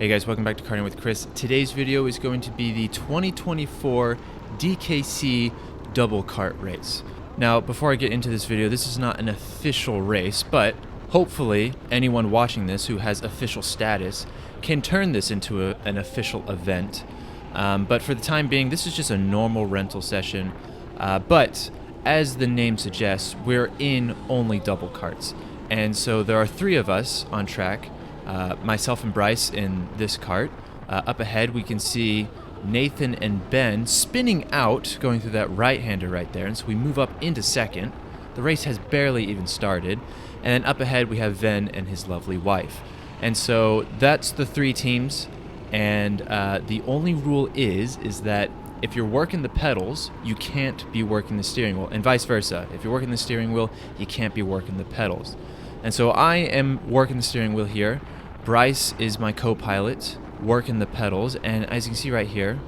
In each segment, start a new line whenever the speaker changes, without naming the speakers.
Hey guys, welcome back to Karting with Chris. Today's video is going to be the 2024 DKC double kart race. Now, before I get into this video, this is not an official race, but hopefully anyone watching this who has official status can turn this into an official event. But for the time being, this is just a normal rental session. But as the name suggests, we're in only double karts. And so there are three of us on track. Myself and Bryce in this kart. Up ahead we can see Nathan and Ben spinning out, going through that right-hander right there, and so we move up into second. The race has barely even started, and then up ahead we have Ven and his lovely wife. And so that's the three teams, and the only rule is that if you're working the pedals, you can't be working the steering wheel, and vice versa. If you're working the steering wheel, you can't be working the pedals. And so I am working the steering wheel here. Bryce is my co-pilot, working the pedals, and as you can see right here,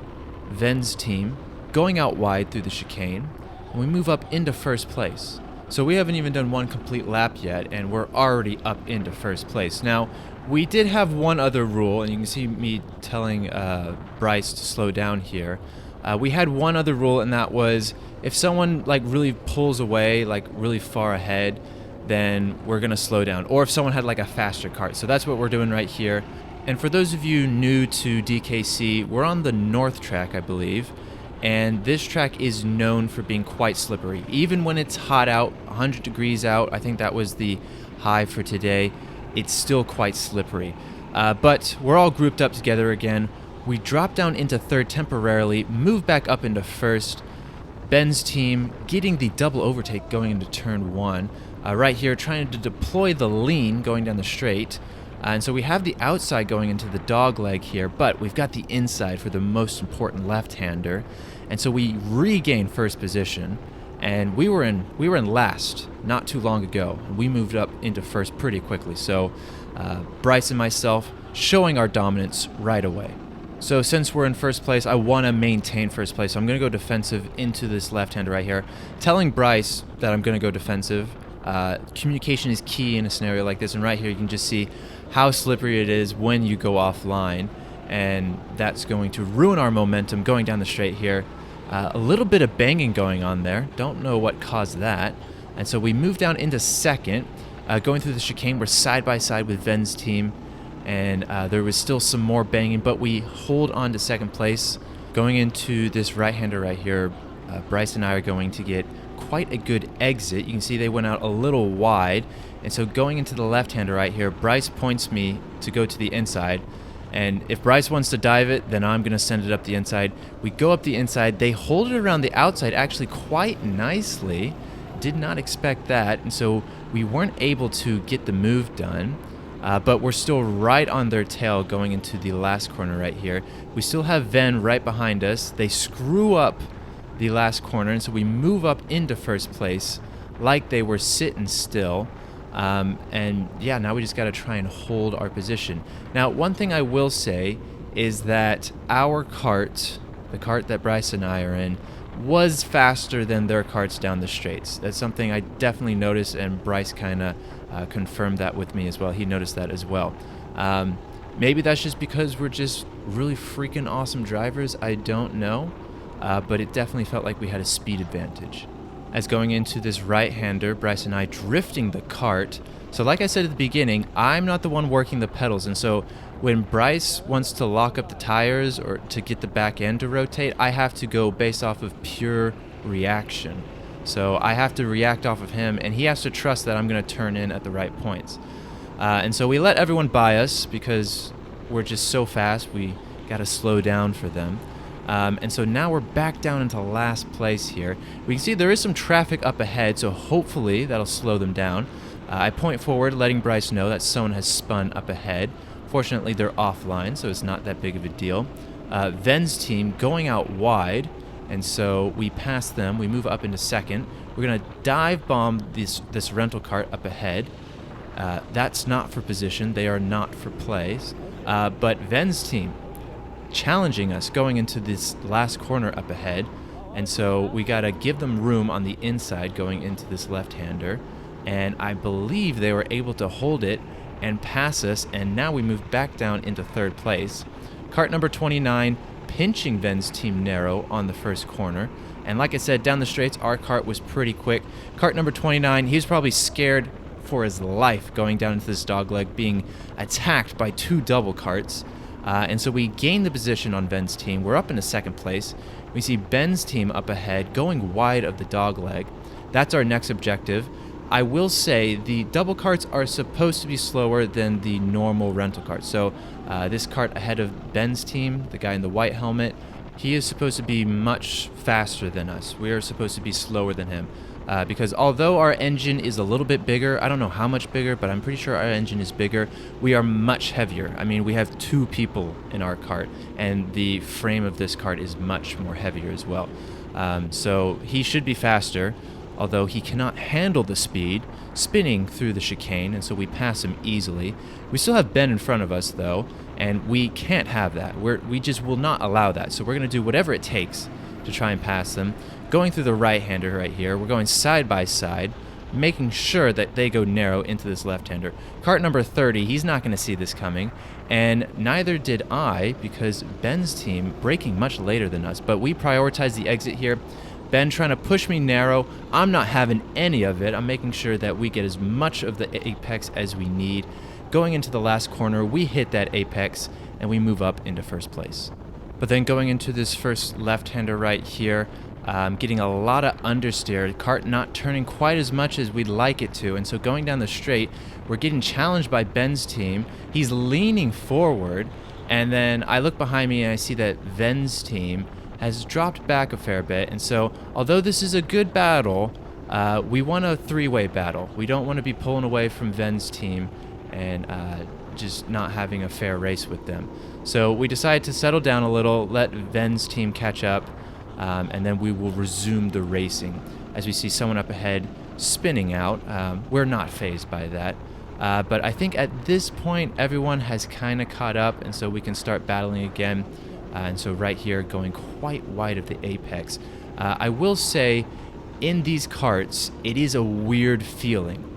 Ven's team going out wide through the chicane, and we move up into first place. So we haven't even done one complete lap yet, and we're already up into first place. Now, we did have one other rule, and you can see me telling Bryce to slow down here. We had one other rule, and that was if someone really pulls away, really far ahead, then we're gonna slow down, or if someone had a faster kart. So that's what we're doing right here. And for those of you new to DKC, we're on the north track, I believe, and this track is known for being quite slippery. Even when it's hot out, 100 degrees out, I think that was the high for today, it's still quite slippery. But we're all grouped up together again. We drop down into third temporarily, move back up into first. Ben's team getting the double overtake going into turn one. Right here, trying to deploy the lean going down the straight. And so we have the outside going into the dog leg here, but we've got the inside for the most important left-hander. And so we regain first position, and we were in last not too long ago. We moved up into first pretty quickly. So Bryce and myself showing our dominance right away. So since we're in first place, I want to maintain first place. So I'm going to go defensive into this left-hander right here, telling Bryce that I'm going to go defensive. Communication is key in a scenario like this, and right here you can just see how slippery it is when you go offline, and that's going to ruin our momentum going down the straight here. A little bit of banging going on there, don't know what caused that, and so we move down into second. Going through the chicane, we're side by side with Ven's team, and there was still some more banging, but we hold on to second place. Going into this right-hander right here, Bryce and I are going to get quite a good exit. You can see they went out a little wide, and so going into the left-hander right here, Bryce points me to go to the inside, and if Bryce wants to dive it, then I'm gonna send it up the inside. We go up the inside, they hold it around the outside actually quite nicely. Did not expect that, and so we weren't able to get the move done, but we're still right on their tail going into the last corner right here. We still have Ven right behind us. They screw up the last corner, and so we move up into first place like they were sitting still. And yeah, now we just got to try and hold our position. Now, one thing I will say is that our kart, the kart that Bryce and I are in, was faster than their karts down the straights. That's something I definitely noticed, and Bryce kind of confirmed that with me as well. He noticed that as well. Maybe that's just because we're just really freaking awesome drivers. I don't know. But it definitely felt like we had a speed advantage. As going into this right-hander, Bryce and I drifting the kart. So like I said at the beginning, I'm not the one working the pedals, and so when Bryce wants to lock up the tires or to get the back end to rotate, I have to go based off of pure reaction. So I have to react off of him, and he has to trust that I'm going to turn in at the right points. And so we let everyone by us because we're just so fast, we got to slow down for them. And so now we're back down into last place here. We can see there is some traffic up ahead, so hopefully that'll slow them down. I point forward, letting Bryce know that someone has spun up ahead. Fortunately, they're offline, so it's not that big of a deal. Ven's team going out wide, and so we pass them. We move up into second. We're going to dive bomb this rental cart up ahead. That's not for position. They are not for plays. But Ven's team challenging us going into this last corner up ahead, and so we gotta give them room on the inside going into this left-hander, and I believe they were able to hold it and pass us, and now we move back down into third place. Kart number 29 pinching Ven's team narrow on the first corner. And like I said, down the straights, our kart was pretty quick. Kart number 29, he was probably scared for his life going down into this dogleg, being attacked by 2 double carts. And so we gained the position on Ven's team. We're up into second place. We see Ben's team up ahead, going wide of the dogleg. That's our next objective. I will say the double carts are supposed to be slower than the normal rental cart. So this cart ahead of Ben's team, the guy in the white helmet, he is supposed to be much faster than us. We are supposed to be slower than him. Because although our engine is a little bit bigger, I don't know how much bigger, but I'm pretty sure our engine is bigger, we are much heavier. I mean, we have 2 people in our cart, and the frame of this cart is much more heavier as well. So he should be faster, although he cannot handle the speed spinning through the chicane, and so we pass him easily. We still have Ben in front of us, though, and we can't have that. We just will not allow that, so we're going to do whatever it takes to try and pass them. Going through the right-hander right here, we're going side by side, making sure that they go narrow into this left-hander. Kart number 30, he's not going to see this coming, and neither did I, because Ben's team braking much later than us, but we prioritize the exit here. Ben trying to push me narrow. I'm not having any of it. I'm making sure that we get as much of the apex as we need. Going into the last corner, we hit that apex, and we move up into first place. But then going into this first left-hander right here, getting a lot of understeer, kart not turning quite as much as we'd like it to, and so going down the straight, we're getting challenged by Ben's team. He's leaning forward, and then I look behind me and I see that Ven's team has dropped back a fair bit, and so although this is a good battle, we want a 3-way battle. We don't want to be pulling away from Ven's team and just not having a fair race with them. So we decided to settle down a little, let Ven's team catch up, and then we will resume the racing. As we see someone up ahead spinning out, we're not fazed by that. But I think at this point everyone has kind of caught up, and so we can start battling again. And so right here, going quite wide of the apex. I will say, in these karts, it is a weird feeling.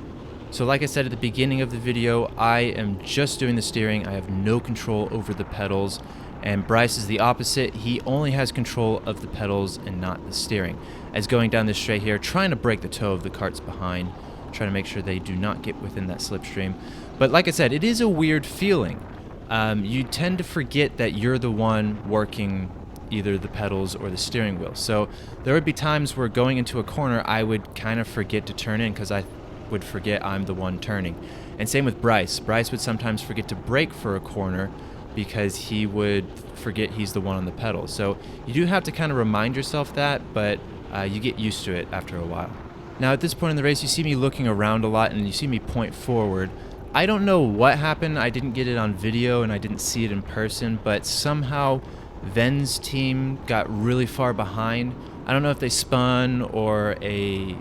So like I said at the beginning of the video, I am just doing the steering. I have no control over the pedals. And Bryce is the opposite. He only has control of the pedals and not the steering. As going down this straight here, trying to break the toe of the carts behind, trying to make sure they do not get within that slipstream. But like I said, it is a weird feeling. You tend to forget that you're the one working either the pedals or the steering wheel. So there would be times where going into a corner, I would kind of forget to turn in because I would forget I'm the one turning. And same with Bryce. Bryce would sometimes forget to brake for a corner because he would forget he's the one on the pedals. So you do have to kind of remind yourself that, but you get used to it after a while. Now at this point in the race, you see me looking around a lot and you see me point forward. I don't know what happened. I didn't get it on video and I didn't see it in person, but somehow Ven's team got really far behind. I don't know if they spun or a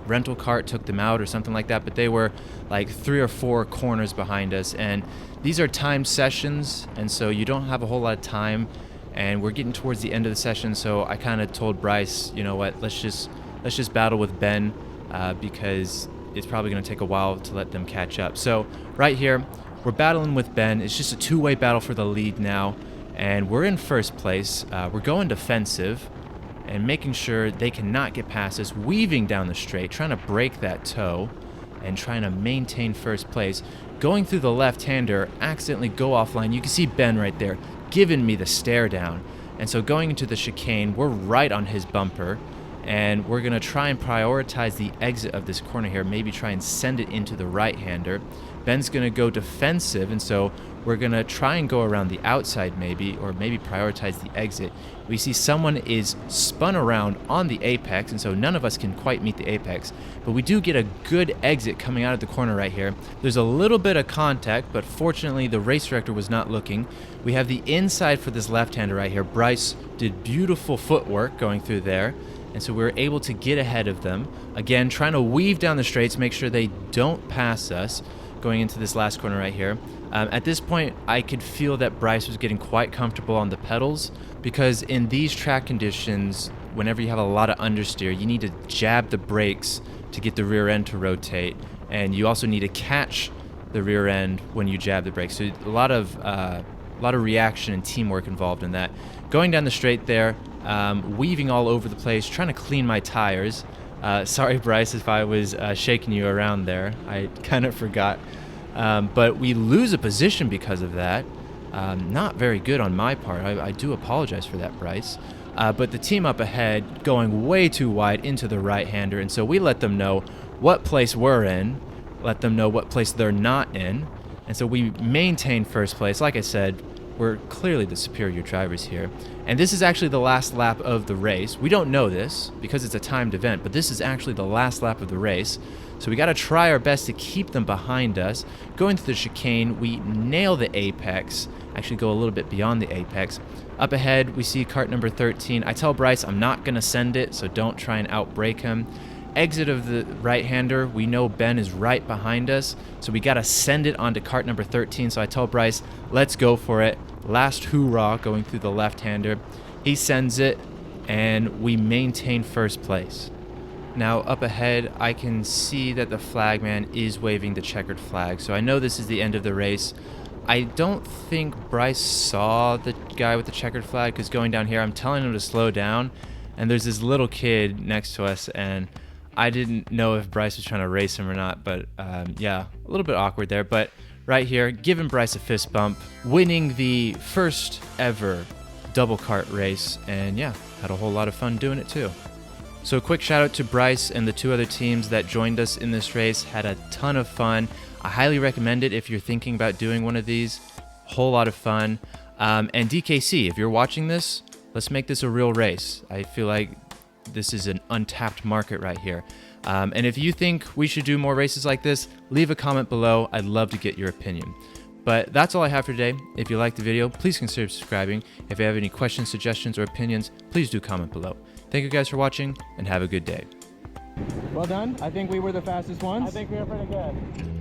rental cart took them out or something like that, but they were like 3 or 4 corners behind us. And these are timed sessions, and so you don't have a whole lot of time, and we're getting towards the end of the session. So I kind of told Bryce, you know what, let's just battle with Ben because it's probably going to take a while to let them catch up. So right here, we're battling with Ben. It's just a 2-way battle for the lead now, and we're in first place. We're going defensive and making sure they cannot get past us, weaving down the straight, trying to break that toe and trying to maintain first place. Going through the left-hander, accidentally go offline. You can see Ben right there giving me the stare down. And so going into the chicane, we're right on his bumper, and we're going to try and prioritize the exit of this corner here, maybe try and send it into the right-hander. Ben's going to go defensive, and so we're going to try and go around the outside maybe, or maybe prioritize the exit. We see someone is spun around on the apex, and so none of us can quite meet the apex, but we do get a good exit coming out of the corner right here. There's a little bit of contact, but fortunately the race director was not looking. We have the inside for this left-hander right here. Bryce did beautiful footwork going through there, and so we were able to get ahead of them. Again, trying to weave down the straights, make sure they don't pass us going into this last corner right here. At this point, I could feel that Bryce was getting quite comfortable on the pedals, because in these track conditions, whenever you have a lot of understeer, you need to jab the brakes to get the rear end to rotate, and you also need to catch the rear end when you jab the brakes. So a lot of reaction and teamwork involved in that. Going down the straight there, weaving all over the place, trying to clean my tires. Sorry, Bryce, if I was shaking you around there. I kind of forgot. But we lose a position because of that. Not very good on my part. I do apologize for that, Bryce. But the team up ahead going way too wide into the right-hander, and so we let them know what place we're in, let them know what place they're not in, and so we maintain first place. Like I said, we're clearly the superior drivers here. And this is actually the last lap of the race. We don't know this because it's a timed event, but this is actually the last lap of the race. So we got to try our best to keep them behind us. Going through the chicane, we nail the apex, actually go a little bit beyond the apex. Up ahead, we see kart number 13. I tell Bryce I'm not going to send it, so don't try and outbrake him. Exit of the right-hander, we know Ben is right behind us, so we got to send it onto kart number 13. So I tell Bryce, let's go for it. Last hoorah going through the left-hander. He sends it, and we maintain first place. Now up ahead, I can see that the flagman is waving the checkered flag, so I know this is the end of the race. I don't think Bryce saw the guy with the checkered flag, because going down here, I'm telling him to slow down, and there's this little kid next to us, and I didn't know if Bryce was trying to race him or not, but yeah, a little bit awkward there. But right here, giving Bryce a fist bump, winning the first ever double kart race, and yeah, had a whole lot of fun doing it too. So a quick shout out to Bryce and the 2 other teams that joined us in this race. Had a ton of fun. I highly recommend it if you're thinking about doing one of these. Whole lot of fun. And DKC, if you're watching this, let's make this a real race. I feel like this is an untapped market right here. And if you think we should do more races like this, leave a comment below. I'd love to get your opinion. But that's all I have for today. If you liked the video, please consider subscribing. If you have any questions, suggestions, or opinions, please do comment below. Thank you guys for watching, and have a good day.
Well done. I think we were the fastest ones.
I think we were pretty good.